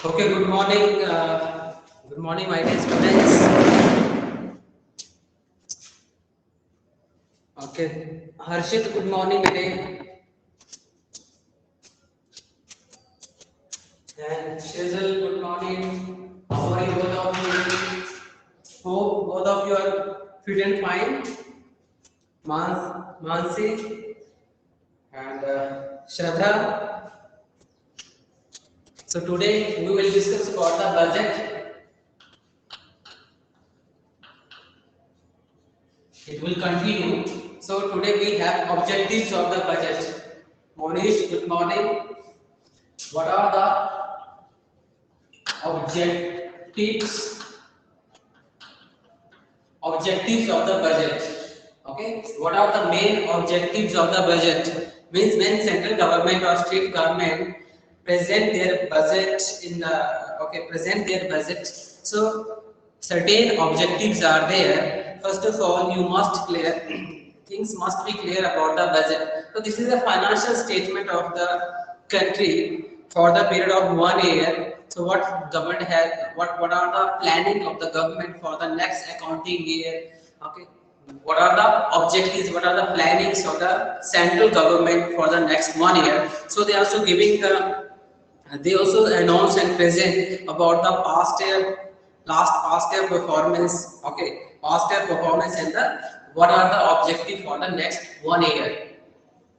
Okay, good morning. Good morning, my dear students. Okay, Harshit, good morning, today. And Shizel, good morning. How are you, both of you? Hope both of you are fit and fine. Mansi and Shraddha. So today we will discuss about the budget. It will continue. So today we have objectives of the budget. Monish, good morning. What are the objectives of the budget? Okay, what are the main objectives of the budget? Means when central government or state government present their budget in the present their budget, so certain objectives are there. First of all, you must clear things must be clear about the budget. So this is a financial statement of the country for the period of 1 year. So what government has, what are the planning of the government for the next accounting year? Okay, what are the objectives? What are the plannings of the central government for the next 1 year? So they are also giving the they also announce and present about the past year performance. Okay, past year performance and the what are the objective for the next 1 year.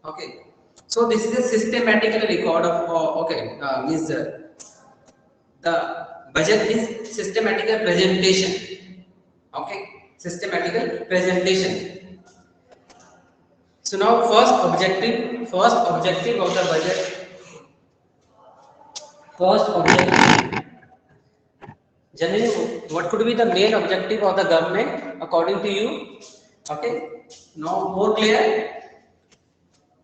Okay, so this is a systematical record of means the budget is systematical presentation. Okay, systematical presentation. So now first objective of the budget, first objective. Generally, what could be the main objective of the government according to you? Okay, now more clear.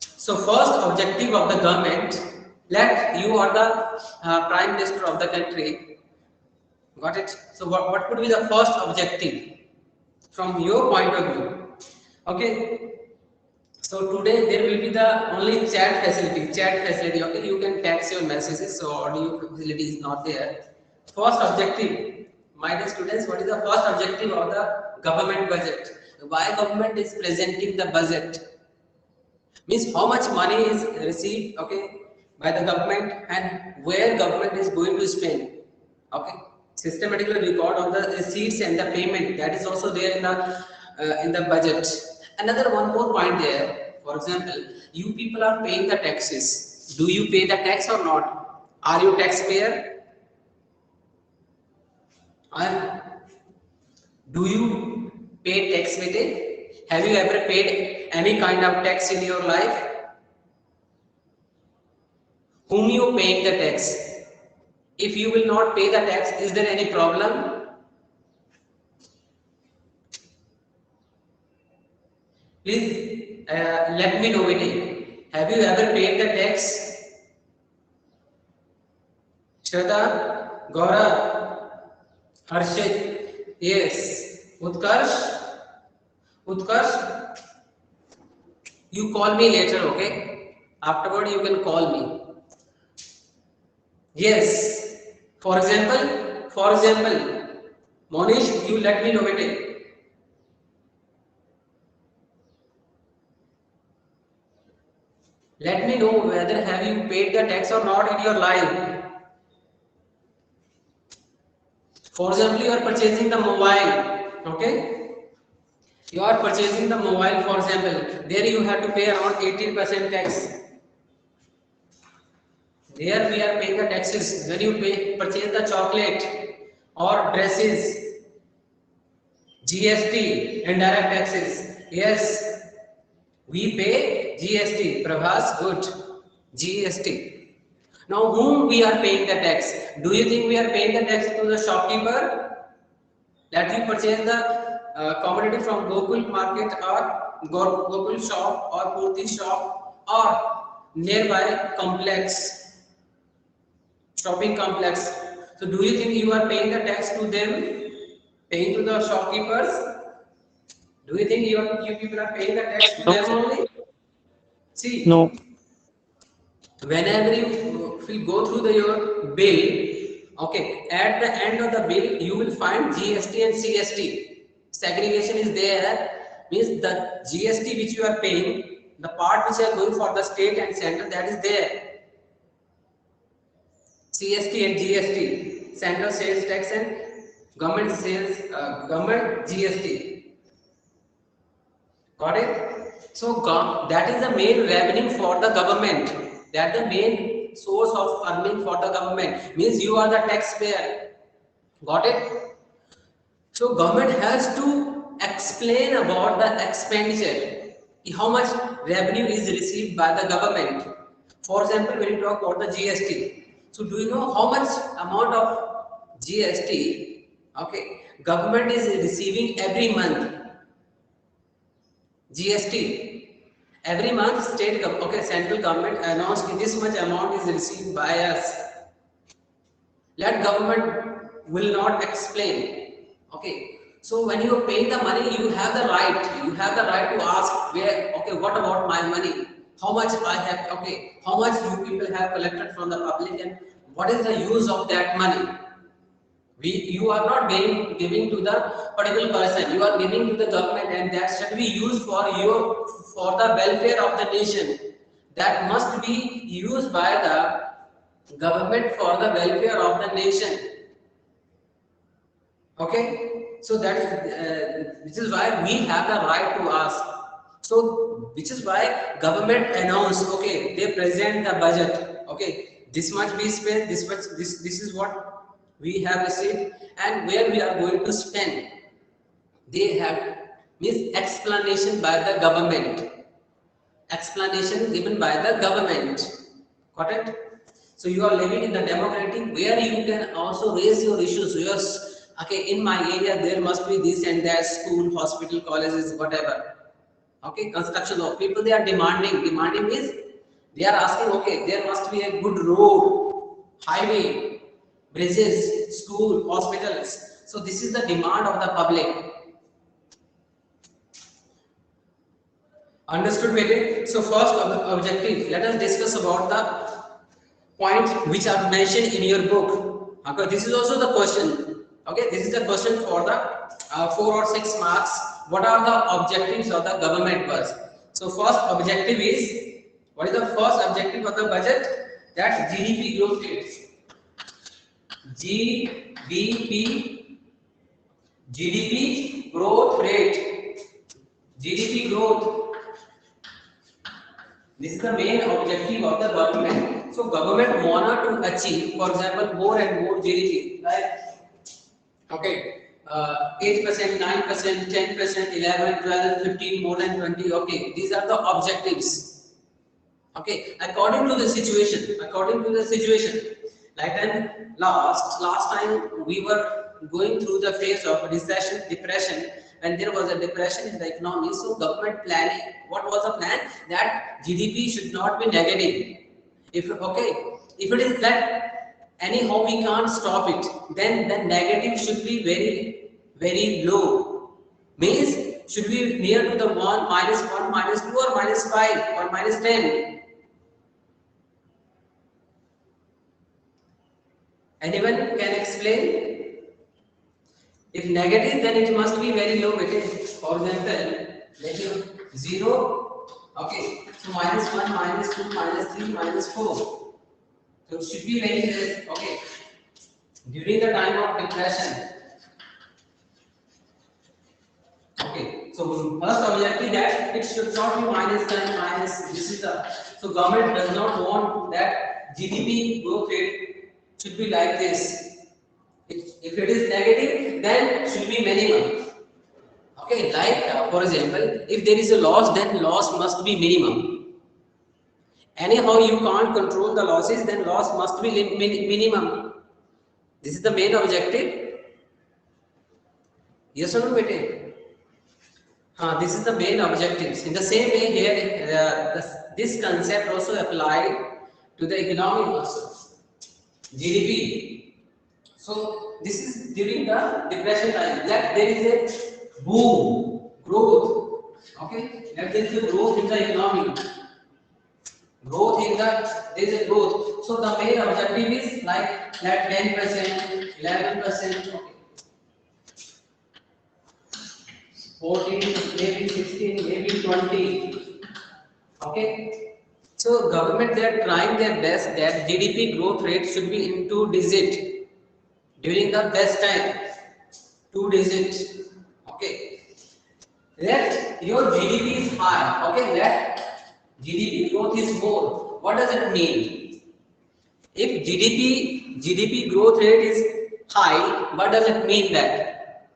So first objective of the government, let you are the prime minister of the country. Got it? So what could be the first objective from your point of view? Okay. So today there will be the only chat facility. Chat facility. Okay, you can text your messages. So audio facility is not there. First objective, my dear students, what is the first objective of the government budget? Why government is presenting the budget? Means how much money is received, okay, by the government and where government is going to spend. Okay, systematically record of the receipts and the payment, that is also there in the budget. Another one more point there, for example, you people are paying the taxes. Do you pay the tax or not? Are you taxpayer? Are Do you pay tax with it? Have you ever paid any kind of tax in your life? Whom you paying the tax? If you will not pay the tax, is there any problem? Please let me know it. Have you ever paid the tax? Shraddha, Gaurav, Harshit, yes. Utkarsh, you call me later, okay? Afterward, you can call me. Yes. For example, Monish, you let me know it. Let me know whether have you paid the tax or not in your life. For example, you are purchasing the mobile, okay? You are purchasing the mobile, for example, there you have to pay around 18% tax. There we are paying the taxes. When you purchase the chocolate or dresses, GST, indirect taxes. Yes, we pay GST. Prabhas, good. GST. Now, whom we are paying the tax? Do you think we are paying the tax to the shopkeeper that we purchase the commodity from Gokul market or Gokul shop or Purti shop or nearby complex, shopping complex? So, do you think you are paying the tax to them, paying to the shopkeepers? Do you think you people are paying the tax to No, them only? See, no. whenever you will go through your bill, Okay, at the end of the bill, you will find GST and CST. Segregation is there, means the GST which you are paying, the part which are going for the state and center, that is there. CST and GST, central sales tax and government sales, government GST. Got it? So that is the main revenue for the government. That the main source of earning for the government. Means you are the taxpayer. Got it? So government has to explain about the expenditure. How much revenue is received by the government. For example, when you talk about the GST. So do you know how much amount of GST, okay, government is receiving every month? GST. Every month, central government announced this much amount is received by us. Let government will not explain. Okay. So when you are paying the money, you have the right. You have the right to ask where. Okay, what about my money? How much I have? Okay, how much you people have collected from the public, and what is the use of that money? You are not giving to the particular person, you are giving to the government, and that should be used for the welfare of the nation. That must be used by the government for the welfare of the nation. Okay, so that is which is why we have the right to ask. So which is why government announced, okay, they present the budget, okay, this much be spent, this much, this is what we have received and where we are going to spend. They have means explanation by the government. Explanation given by the government. Got it? So you are living in the democratic where you can also raise your issues. Yes, okay, in my area there must be this and that, school, hospital, colleges, whatever. Okay, construction of people, they are demanding. Demanding is they are asking, okay, there must be a good road, highway, bridges, school, hospitals. So this is the demand of the public. Understood, baby? So first objective, let us discuss about the points which are mentioned in your book. Okay, this is also the question. Okay, this is the question for the 4 or 6 marks. What are the objectives of the government was? So first objective is, what is the first objective of the budget? That's GDP growth rates. GDP growth rate. GDP growth. This is the main objective of the government. So government want to achieve, for example, more and more GDP, right? Okay, 8%, 9%, 10%, 11, 12, 15, more than 20. Okay, these are the objectives. Okay, according to the situation. According to the situation. Like then last time we were going through the phase of recession, depression. When there was a depression in the economy, so government planning. What was the plan? That GDP should not be negative. If it is that anyhow we can't stop it, then the negative should be very low. Means should be near to the 1, -1, -2, or -5 or -10. Anyone can explain? If negative, then it must be very low. For example, let you 0. Okay, so -1, -2, -3, -4. So it should be very less. Okay, during the time of depression. Okay, so first objective that it should not be -10, minus. This is the so government does not want that GDP growth rate should be like this. If it is negative, then should be minimum. Okay, like for example, if there is a loss, then loss must be minimum. Anyhow, you can't control the losses, then loss must be minimum. This is the main objective. Yes or no, bete? This is the main objectives. In the same way, here this concept also applied to the economy also. GDP. So this is during the depression time. That there is a boom, growth. Okay, that there is a growth in the economy. growth in the, there is a growth. So the main objective is like 10%, 11%, okay, 14, maybe 16, maybe 20. Okay. So government, they are trying their best that GDP growth rate should be in 2 digit during the best time. 2 digit. Okay. Let your GDP is high. Okay. Let GDP growth is more. What does it mean? If GDP growth rate is high, what does it mean that?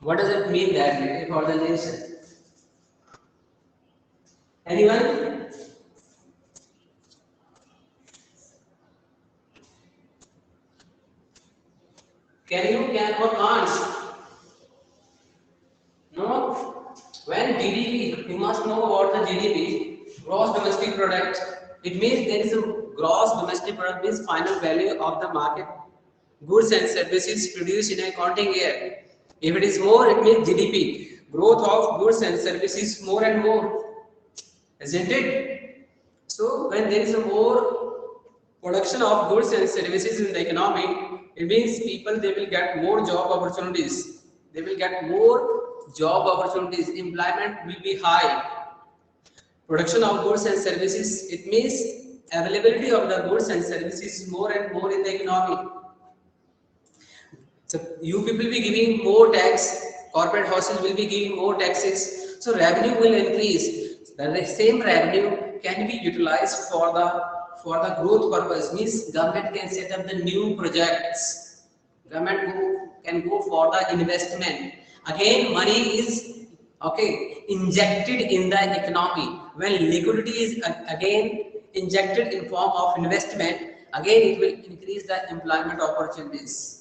What does it mean that for the nation? Anyone? Can or can't? No. When GDP, you must know about the GDP, gross domestic product. It means there is a gross domestic product means final value of the market goods and services produced in a accounting year. If it is more, it means GDP, growth of goods and services more and more, isn't it? So when there is a more production of goods and services in the economy, it means people, they will get more job opportunities. They will get more job opportunities. Employment will be high. Production of goods and services, it means availability of the goods and services more and more in the economy. So you people will be giving more tax, corporate houses will be giving more taxes, so revenue will increase. The same revenue can be utilized for the growth purpose. Means government can set up the new projects. Can go for the investment. Again, money is okay injected in the economy. When liquidity is again injected in form of investment, again it will increase the employment opportunities.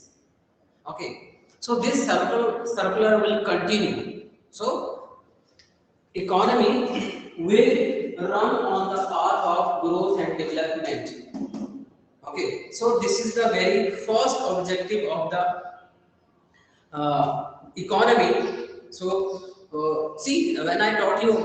Okay, so this circular will continue. So economy will run on the path of growth and development. Okay, so this is the very first objective of the economy. So see, when I taught you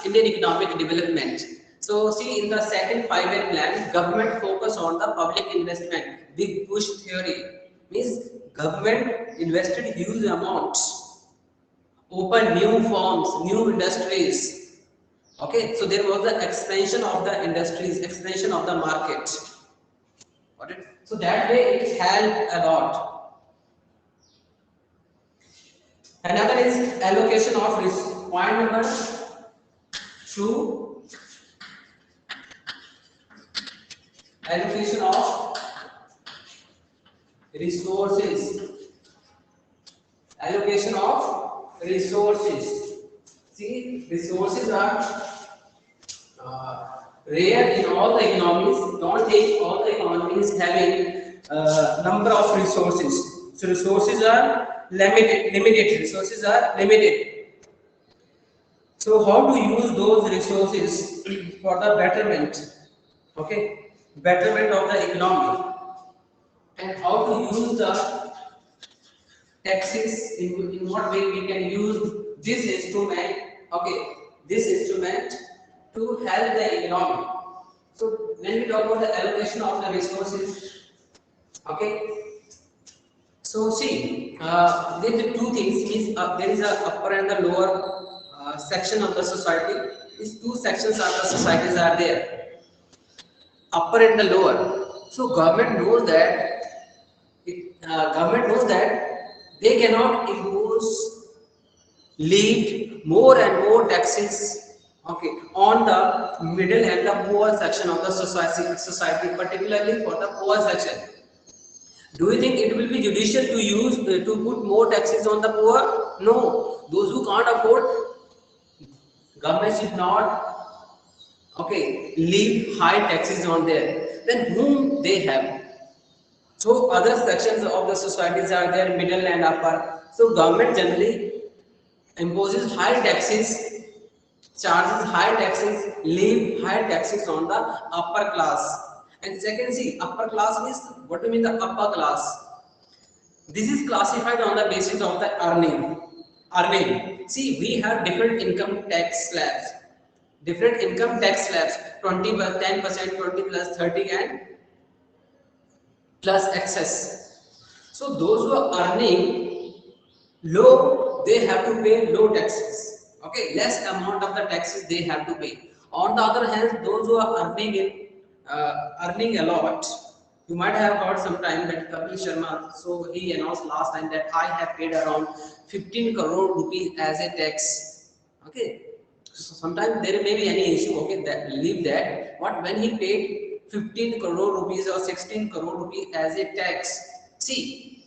Indian economic development, so see, in the second 5-year plan, government focus on the public investment, big push theory. Means government invested huge amounts, open new firms, new industries. Okay, so there was the expansion of the industries, expansion of the market. Got it? So that way it helped a lot. Another is allocation of risk. Point number 2, allocation of resources. Allocation of resources. See, resources are rare in all the economies. Don't take all the economies having number of resources. So resources are limited. Resources are limited. So how to use those resources for the betterment? Okay, betterment of the economy, and how to use the taxes, in what way we can use this instrument, okay, this instrument to help the economy. So when we talk about the allocation of the resources, okay, so see, there are two things. Means there is a upper and the lower section of the society. These two sections of the societies are there, upper and the lower. So government knows that they cannot impose lead more and more taxes, okay, on the middle and the poor section of the society, particularly for the poor section. Do you think it will be judicial to use to put more taxes on the poor? No. Those who can't afford, government should not, okay, leave high taxes on there. Then whom they have? So other sections of the societies are there, middle and upper. So government generally imposes high taxes, charges high taxes, leave high taxes on the upper class. And second, see, upper class means, what do you mean the upper class? This is classified on the basis of the earning. See, we have different income tax slabs. different income tax slabs, 20 plus 10%, 20 plus 30 and plus excess. So those who are earning low, they have to pay low taxes. Okay, less amount of the taxes they have to pay. On the other hand, those who are earning a lot, you might have heard sometime that Kapil Sharma, so he announced last time that I have paid around 15 crore rupees as a tax. Okay, so sometimes there may be any issue. Okay, that leave that. But when he paid 15 crore rupees or 16 crore rupees as a tax, see.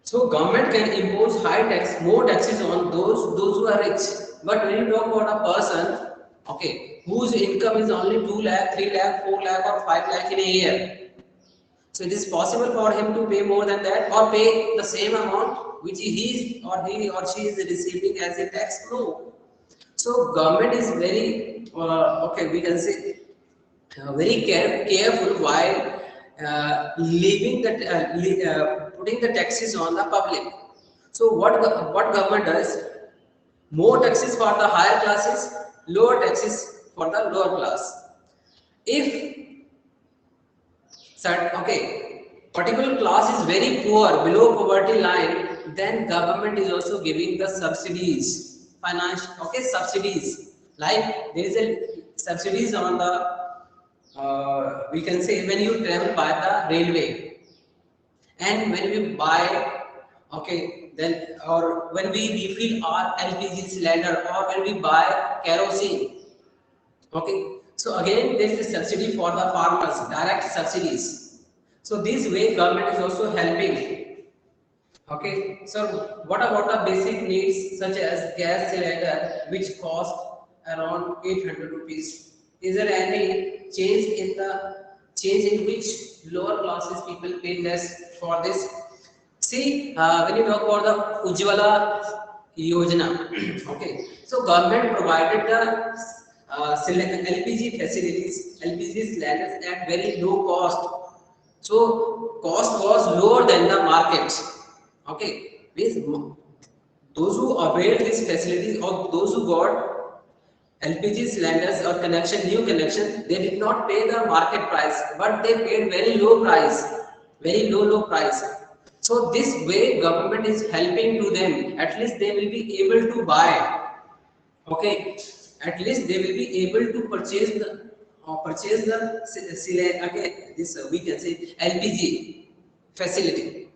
So government can impose high tax, more taxes on those who are rich. But when you talk about a person, okay, whose income is only 2 lakh, 3 lakh, 4 lakh, or 5 lakh in a year, so it is possible for him to pay more than that or pay the same amount which he or she is receiving as a tax. No. So government is very okay. We can say very careful while putting the taxes on the public. So what government does? More taxes for the higher classes, lower taxes for the lower class. If particular class is very poor, below poverty line, then government is also giving the subsidies, financial subsidies. Like there is a subsidies on the we can say when you travel by the railway and when we buy then or when we refill our LPG cylinder or when we buy kerosene. Okay, so again there is a subsidy for the farmers, direct subsidies. So this way government is also helping. Okay, so what about the basic needs such as gas cylinder which cost around 800 rupees? Is there any change in which lower classes people pay less for this? See, when you talk about the Ujjwala Yojana, okay, so government provided the LPG facilities, LPG cylinders at very low cost. So cost was lower than the market. Okay, means those who availed these facilities or those who got LPG cylinders or new connection, they did not pay the market price, but they paid very low price, very low price. So this way government is helping to them. At least they will be able to buy. Okay, at least they will be able to purchase the okay, this we can say LPG facility.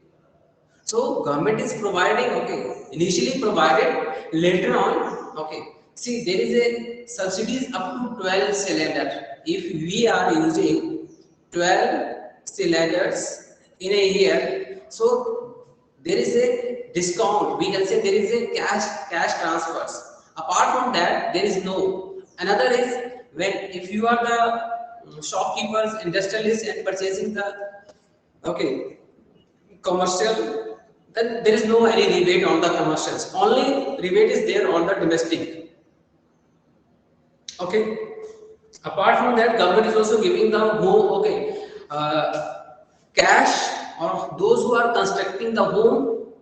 So government is providing, okay, initially provided, later on, okay. See, there is a subsidies up to 12 cylinder. If we are using 12 cylinders in a year, so there is a discount. We can say there is a cash transfers. Apart from that, there is no. Another is when if you are the shopkeepers, industrialists, and purchasing the okay commercial, then there is no any rebate on the commercials. Only rebate is there on the domestic. Okay. Apart from that, government is also giving the home, okay, cash or those who are constructing the home,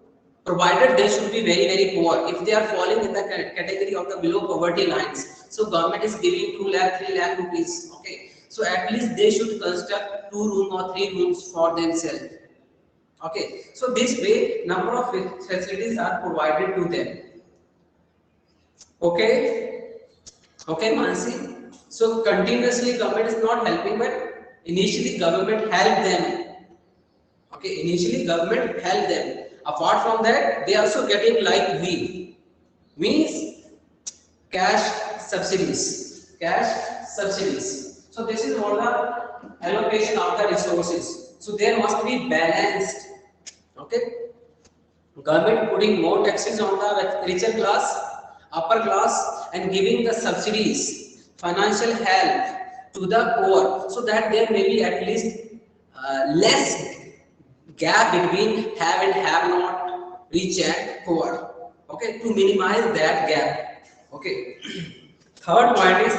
provided they should be very poor. If they are falling in the category of the below poverty lines, so government is giving 2 lakh, 3 lakh rupees. Okay. So at least they should construct 2 room or 3 rooms for themselves. Okay, so this way number of facilities are provided to them. Okay, okay, Mansi. So continuously government is not helping, but initially government helped them. Okay, initially government helped them. Apart from that, they also getting like we means cash subsidies. Cash subsidies. So this is what the allocation of the resources. So there must be balanced. Okay, government putting more taxes on the richer class, upper class, and giving the subsidies, financial help to the poor, so that there may be at least less gap between have and have not, rich and poor. Okay, to minimize that gap. Okay. Third point is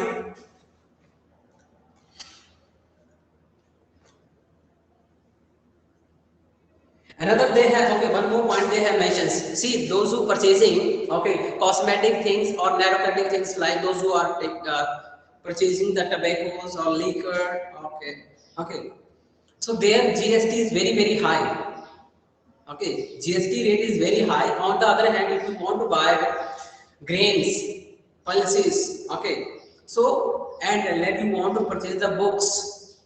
Another they have, okay, one more point they have mentioned. See, those who purchasing, okay, cosmetic things or narcotic things, like those who are purchasing the tobaccos or liquor, okay, okay, so their GST is very very high. Okay, GST rate is very high. On the other hand, if you want to buy grains, pulses, okay, so and let you want to purchase the books,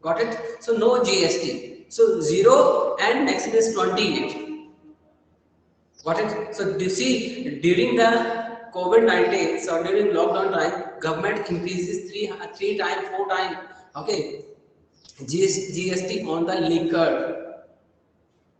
got it, so no GST, so 0 and maximum is 28, got it. So you see, during the COVID-19, so during lockdown time, government increases three times, 4 times, okay, GST on the liquor.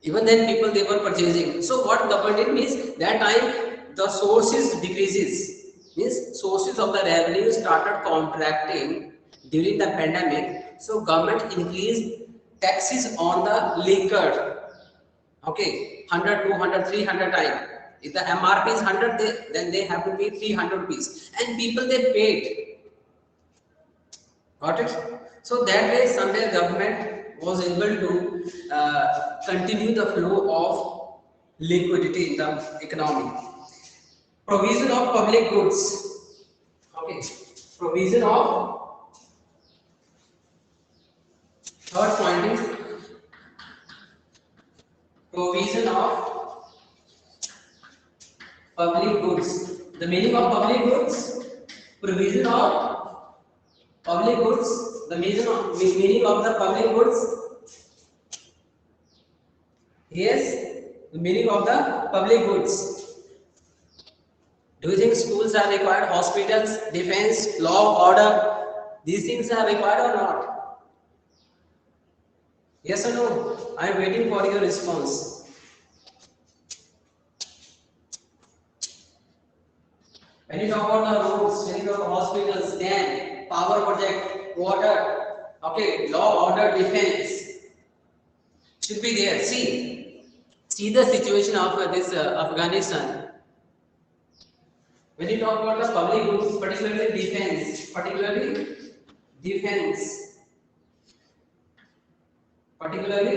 Even then people they were purchasing. So what government did means, that time the sources decreases, means sources of the revenue started contracting during the pandemic. So government increased taxes on the liquor, okay, 100, 200, 300 times. If the MRP is 100, then they have to pay 300 rupees, and people they paid. Got it? So that way, somewhere government was able to continue the flow of liquidity in the economy. Provision of public goods. Okay. Provision of, third point is provision of public goods. The meaning of public goods, provision of public goods. The meaning of the public goods. Yes, the meaning of the public goods. Do you think schools are required, hospitals, defense, law, order? These things are required or not? Yes or no? I am waiting for your response. When you talk about the roads, when you talk about hospitals, dam, power project, water, okay, law, order, defense should be there. See the situation of this Afghanistan. When you talk about the public goods, particularly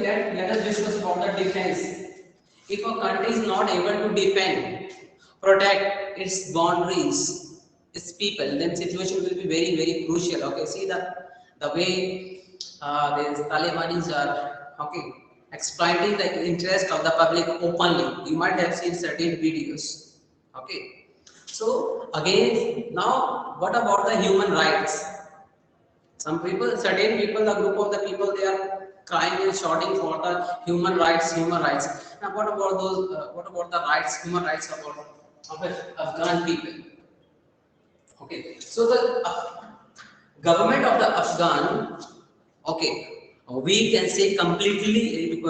let us discuss about the defense. If a country is not able to defend, protect its boundaries, its people, then situation will be very very crucial. Okay, see the way these Talibanis are, okay, exploiting the interest of the public openly. You might have seen certain videos. Okay, so again, now what about the human rights? Some people, certain people, the group of the people, they are crying and shouting for the human rights, human rights. Now, what about those? What about the rights, human rights of the Afghan people? Okay, so the government of the Afghan, okay, we can say completely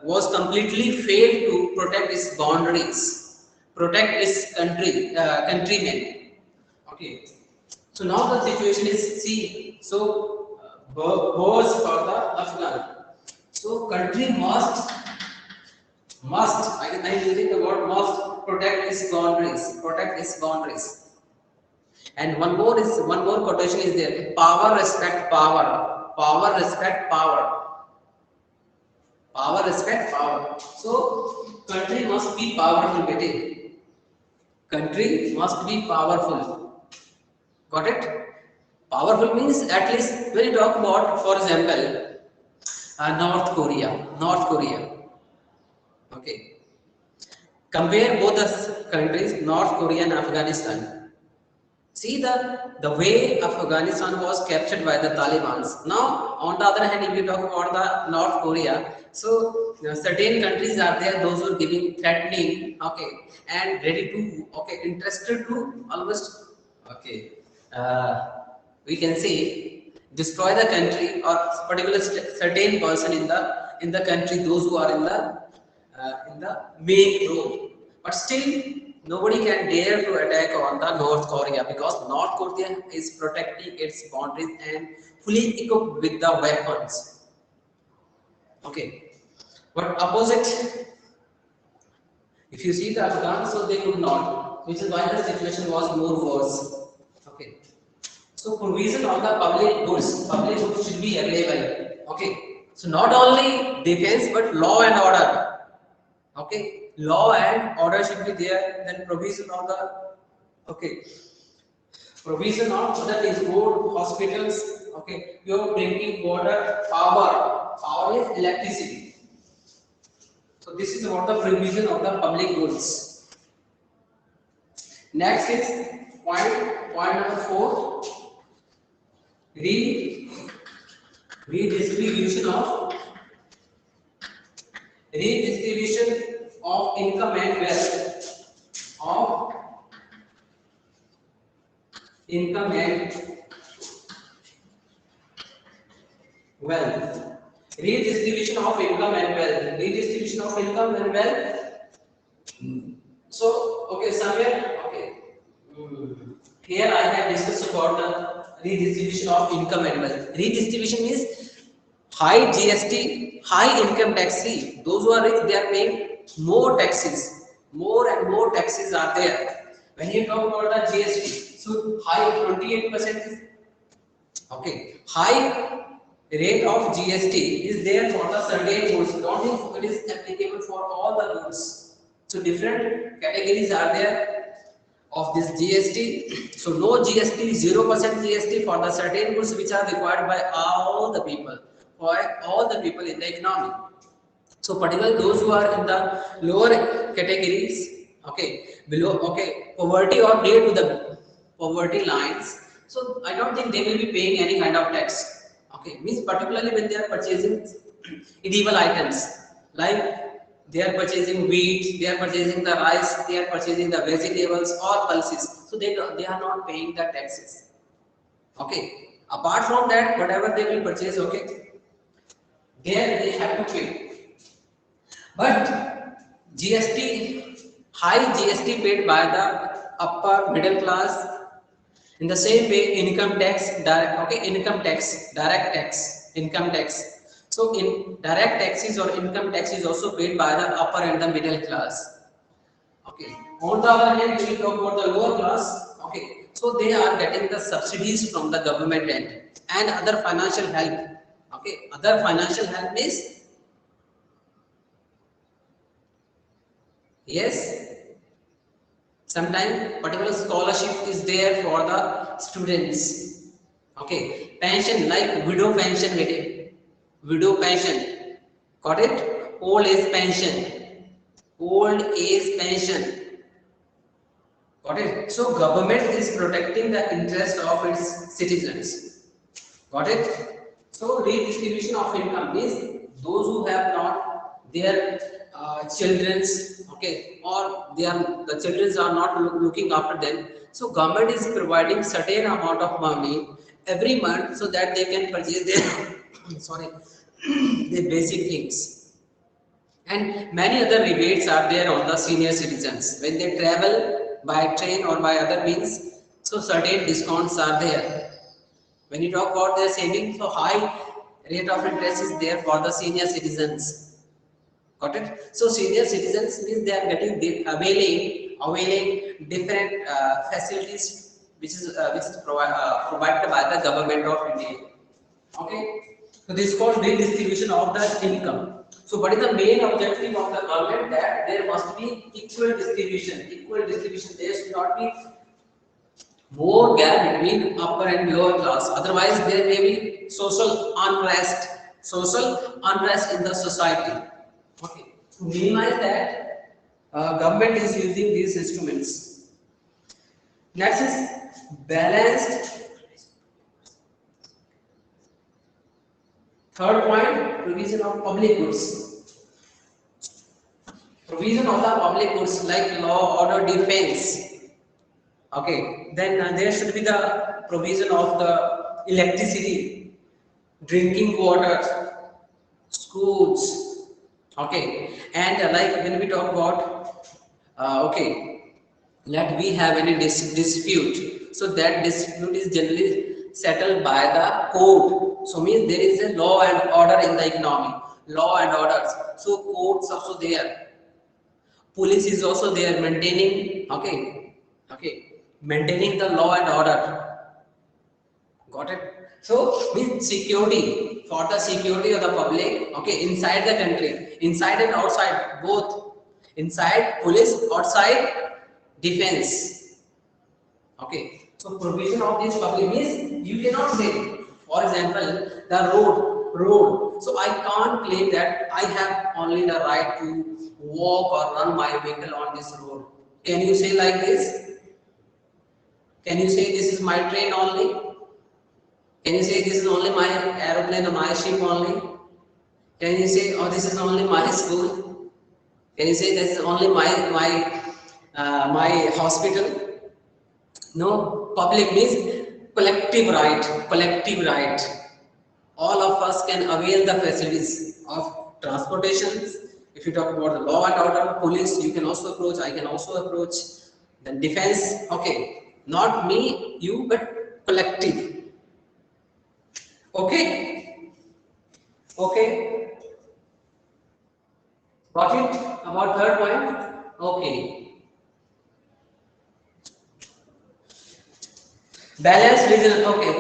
was completely failed to protect its boundaries, protect its countrymen. Okay, so now the situation is, see, so wars for the Afghan. So country must, I am using the word must, protect its boundaries, protect its boundaries. And one more quotation is there: power respect power, power respect power, power respect power. So country must be powerful, bete. Country must be powerful. Got it? Powerful means, at least when you talk about, for example, North Korea. North Korea. Okay. Compare both the countries, North Korea and Afghanistan. See the way Afghanistan was captured by the Taliban. Now, on the other hand, if you talk about the North Korea, so certain countries are there, those who are giving, threatening, okay, and ready to, okay, interested to almost, okay, we can say destroy the country or particular certain person in the country, those who are in the main role. But still, nobody can dare to attack on the North Korea, because North Korea is protecting its boundaries and fully equipped with the weapons. Okay, but opposite, if you see the Afghans, so they could not, which is why the situation was more worse. Okay, so provision of the public goods should be available. Okay, so not only defense but law and order. Okay, law and order should be there. Then provision of the, okay, provision of that is road, hospitals, okay, pure drinking water, power is electricity. So this is about the provision of the public goods. Next is point number 4, redistribution of income and wealth, of income and wealth. Redistribution of income and wealth. Redistribution of income and wealth. So, okay, somewhere, okay. Here I have discussed about the redistribution of income and wealth. Redistribution means high GST, high income tax. See, those who are rich, they are paying more taxes. More and more taxes are there. When you talk about the GST, so high 28% is okay. High rate of GST is there for the certain goods. Don't think it is applicable for all the goods. So different categories are there of this GST. So no GST, 0% GST for the certain goods which are required by all the people, for all the people in the economy. So particularly those who are in the lower categories, okay, below, okay, poverty or near to the poverty lines. So I don't think they will be paying any kind of tax. Okay, means particularly when they are purchasing edible items, like they are purchasing wheat, they are purchasing the rice, they are purchasing the vegetables or pulses. So they are not paying the taxes. Okay. Apart from that, whatever they will purchase, okay, there they have to pay. But GST, high GST paid by the upper middle class. In the same way, income tax, direct, okay, income tax, direct tax, income tax. So in direct taxes or income tax is also paid by the upper and the middle class. Okay. On the other hand, we will talk about the lower class. Okay. So they are getting the subsidies from the government end and other financial help. Okay. Other financial help is, yes, sometimes particular scholarship is there for the students. Okay, pension like widow pension, got it? Old age pension, got it? So government is protecting the interest of its citizens, got it? So redistribution of income means those who have not their children's, okay, or the children are not looking after them. So government is providing certain amount of money every month so that they can purchase their sorry the basic things. And many other rebates are there on the senior citizens when they travel by train or by other means. So certain discounts are there. When you talk about their savings, so high rate of interest is there for the senior citizens. Got it? So senior citizens means they are getting availing different facilities which is provided by the government of India. Okay. So this is called redistribution of the income. So what is the main objective of the government? That there must be equal distribution. Equal distribution. There should not be more gap between upper and lower class. Otherwise, there may be social unrest in the society. Okay. To minimize that, government is using these instruments. Next is balanced. Third point, provision of public goods. Provision of the public goods like law, order, defense. Okay, then there should be the provision of the electricity, drinking water, schools. Okay, and like when we talk about, okay, let we have any dispute. So that dispute is generally settled by the court. So means there is a law and order in the economy. Law and orders. So courts also there. Police is also there maintaining. Okay, maintaining the law and order. Got it? So means security, for the security of the public. Okay, inside the country, inside and outside both. Inside police, outside defense. Okay. So provision of this public means you cannot say, for example, the road. So I can't claim that I have only the right to walk or run my vehicle on this road. Can you say like this? Can you say this is my train only? Can you say this is only my aeroplane or my ship only? Can you say, oh, this is only my school? Can you say this is only my hospital? No, public means collective right. Collective right. All of us can avail the facilities of transportation. If you talk about the law and order, police, you can also approach. I can also approach. Then defense. Okay, not me, you, but collective. Okay, okay. Got it? About third point? Okay. Balanced regional, okay.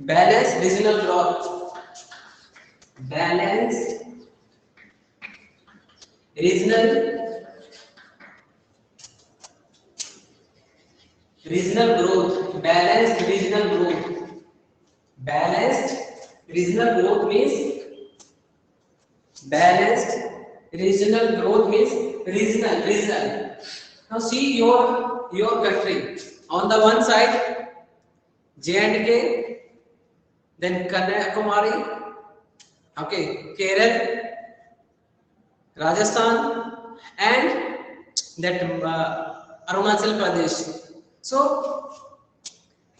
Balanced regional growth. Balanced regional growth. Balanced regional growth. Balanced regional growth means balanced regional. Now see your country. On the one side, J&K, then Kanyakumari, okay, Kerala, Rajasthan, and that Arunachal Pradesh. So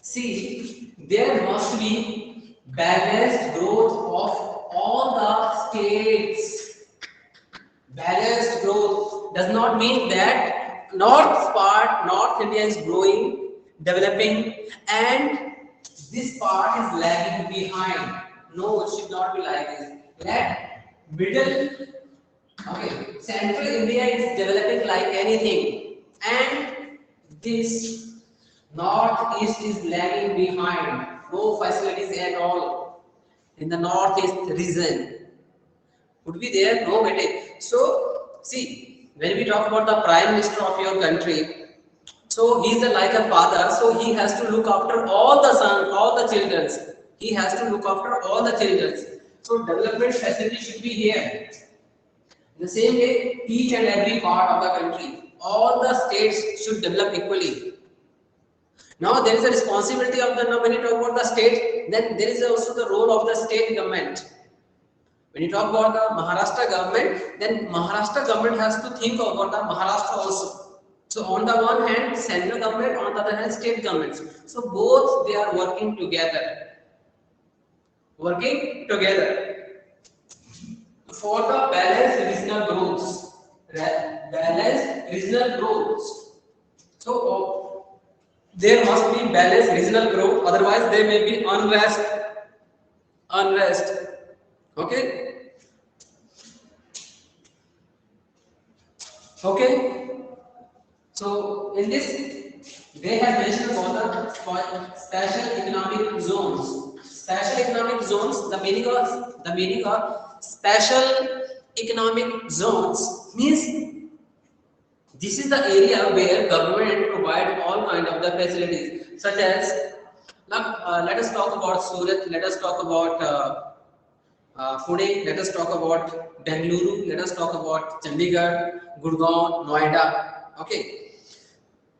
see, there must be balanced growth of all the states. Balanced growth does not mean that North India is growing, developing, and this part is lagging behind. No, it should not be like this. Let middle, okay, Central India is developing like anything, and this Northeast is lagging behind. No facilities at all in the Northeast region. Would be there? No, bete. So, see, when we talk about the Prime Minister of your country, so he is like a father, so he has to look after all the sons, all the children. He has to look after all the children. So, development facility should be here. In the same way, each and every part of the country, all the states should develop equally. Now, there is a responsibility of the, now when you talk about the state, then there is also the role of the state government. When you talk about the Maharashtra government, then Maharashtra government has to think about the Maharashtra also. So on the one hand, central government, on the other hand, state governments. So both they are working together. Working together for the balanced regional growth. Balanced regional growth. So there must be balanced regional growth, otherwise there may be unrest. Okay. Okay. So in this, they have mentioned about the special economic zones. Special economic zones. The meaning of special economic zones means this is the area where government provide all kind of the facilities, such as let us talk about Surat. Let us talk about Pune, let us talk about Bengaluru, let us talk about Chandigarh, Gurgaon, Noida. Okay.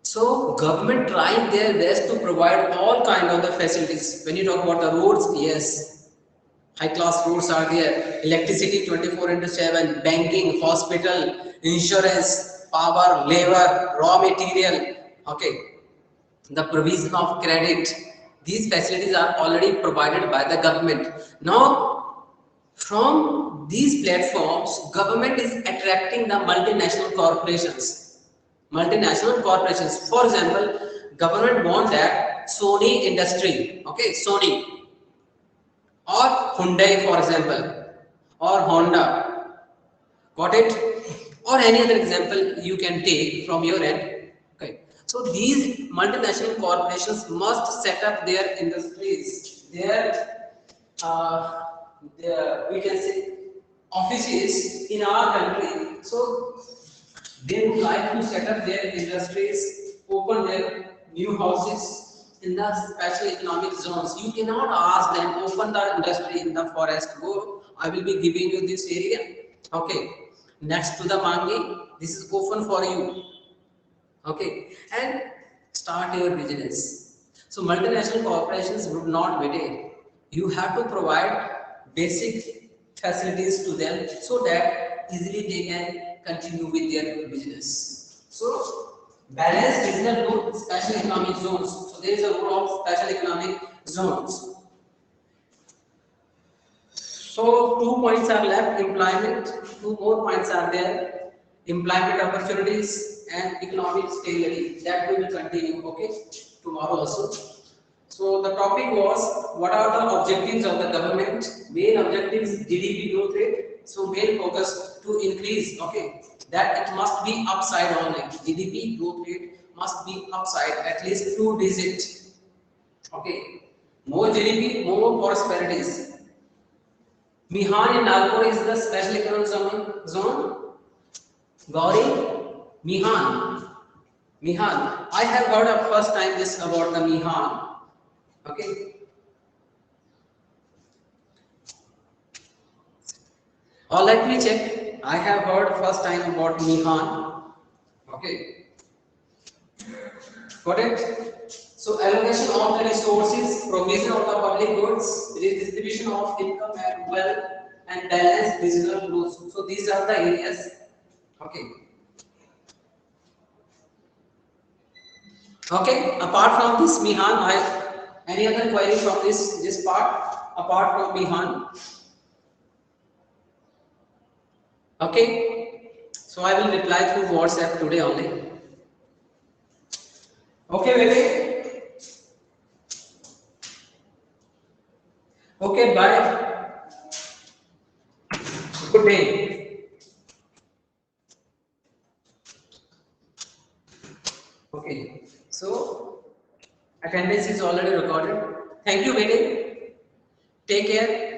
So government trying their best to provide all kind of the facilities. When you talk about the roads, yes, high class roads are there. Electricity 24/7, banking, hospital, insurance, power, labor, raw material. Okay. The provision of credit. These facilities are already provided by the government. Now, from these platforms, government is attracting the multinational corporations. Multinational corporations. For example, government wants that Sony industry, okay, Sony, or Hyundai, for example, or Honda. Got it? Or any other example you can take from your end. Okay. So these multinational corporations must set up their industries, we can say offices in our country. So They would like to set up their industries, open their new houses in the special economic zones. You cannot ask them open the industry in the forest. Go, I will be giving you this area. Okay, next to the mangi, this is open for you. Okay, and start your business. So multinational corporations would not wait. You have to provide basic facilities to them so that easily they can continue with their business. So balanced regional growth, special economic zones. So there is a role of special economic zones. So 2 points are left, employment, 2 more points are there, employment opportunities and economic stability. That we will continue, okay, tomorrow also. So the topic was, what are the objectives of the government? Main objectives, GDP growth rate. So main focus to increase, okay, that it must be upside only. GDP growth rate must be upside, at least 2 digit, okay. More GDP, more prosperities. Mihan in Nagpur is the special economic zone. Gauri, Mihan. Mihan. I have heard of first time this about the Mihan. Okay. Or let me check. I have heard first time about Mihan. Okay. Got it? So allocation of the resources, provision of the public goods, redistribution of income and wealth, and balanced digital growth. So these are the areas. Okay. Okay. Apart from this Mihan, any other query from this part? Apart from Mihan. Okay. So I will reply through WhatsApp today only. Okay, baby. Okay, bye. Good day. Okay. So attendance is already recorded. Thank you, baby. Take care.